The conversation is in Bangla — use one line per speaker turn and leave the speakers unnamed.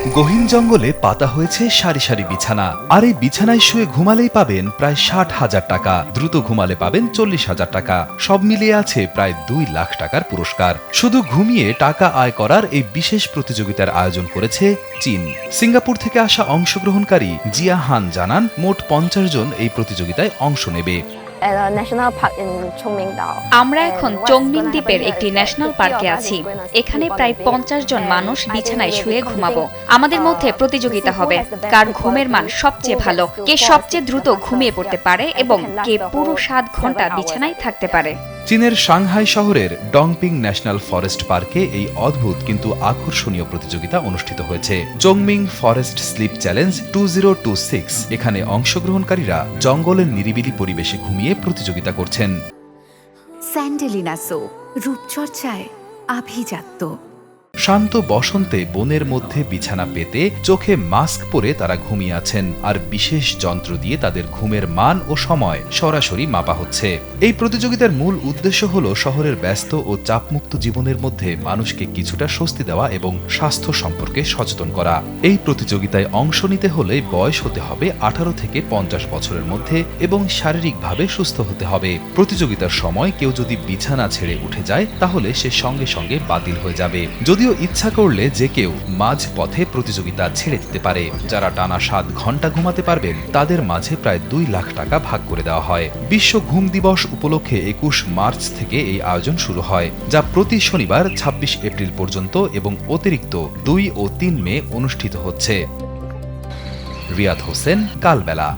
গহীন জঙ্গলে পাতা হয়েছে সারি সারি বিছানা, আর এই বিছানায় শুয়ে ঘুমালেই পাবেন প্রায় ৬০,০০০ টাকা, দ্রুত ঘুমালে পাবেন ৪০,০০০ টাকা। সব মিলিয়ে আছে প্রায় ২ লাখ টাকার পুরস্কার। শুধু ঘুমিয়ে টাকা আয় করার এই বিশেষ প্রতিযোগিতার আয়োজন করেছে চীন। সিঙ্গাপুর থেকে আসা অংশগ্রহণকারী জিয়া হান জানান, মোট ৫০ জন এই প্রতিযোগিতায় অংশ নেবে।
আমরা এখন চংমিং দ্বীপের একটি ন্যাশনাল পার্কে আছি। এখানে প্রায় ৫০ জন মানুষ বিছানায় শুয়ে ঘুমাবো। আমাদের মধ্যে প্রতিযোগিতা হবে কার ঘুমের মান সবচেয়ে ভালো, কে সবচেয়ে দ্রুত ঘুমিয়ে পড়তে পারে এবং কে পুরো ৭ ঘন্টা বিছানায় থাকতে পারে।
চীনের সাংহাই শহরের ডংপিং ন্যাশনাল ফরেস্ট পার্কে এই অদ্ভুত কিন্তু আকর্ষণীয় প্রতিযোগিতা অনুষ্ঠিত হয়েছে। চংমিং ফরেস্ট স্লিপ চ্যালেঞ্জ 2026। এখানে অংশগ্রহণকারীরা জঙ্গলের নিরিবিলি পরিবেশে ঘুমিয়ে প্রতিযোগিতা করছেন।
স্যান্ডেলিনা সো, রূপচর্চায় আভিজাত্য।
শান্ত বসন্তে বনের মধ্যে বিছানা পেতে চোখে মাস্ক পরে তারা ঘুমিয়ে আছেন, আর বিশেষ যন্ত্র দিয়ে তাদের ঘুমের মান ও সময় সরাসরি মাপা হচ্ছে। এই প্রতিযোগিতার মূল উদ্দেশ্য হল শহরের ব্যস্ত ও চাপমুক্ত জীবনের মধ্যে মানুষকে কিছুটা স্বস্তি দেওয়া এবং স্বাস্থ্য সম্পর্কে সচেতন করা। এই প্রতিযোগিতায় অংশ নিতে হলে বয়স হতে হবে ১৮ থেকে ৫০ বছরের মধ্যে এবং শারীরিকভাবে সুস্থ হতে হবে। প্রতিযোগিতার সময় কেউ যদি বিছানা ছেড়ে উঠে যায় তাহলে সে সঙ্গে সঙ্গে বাতিল হয়ে যাবে। যদিও ইচ্ছা করলে যে কেউ মাঝ পথে প্রতিযোগিতা ছেড়ে দিতে পারে। যারা টানা ৭ ঘন্টা ঘুমাতে পারবেন তাদের মাঝে প্রায় ২ লাখ টাকা ভাগ করে দেওয়া হয়। বিশ্ব ঘুম দিবস উপলক্ষে ২১ মার্চ থেকে এই আয়োজন শুরু হয়, যা প্রতি শনিবার ২৬ এপ্রিল পর্যন্ত এবং অতিরিক্ত ২ ও ৩ মে অনুষ্ঠিত হচ্ছে। রিয়াদ হোসেন, কালবেলা।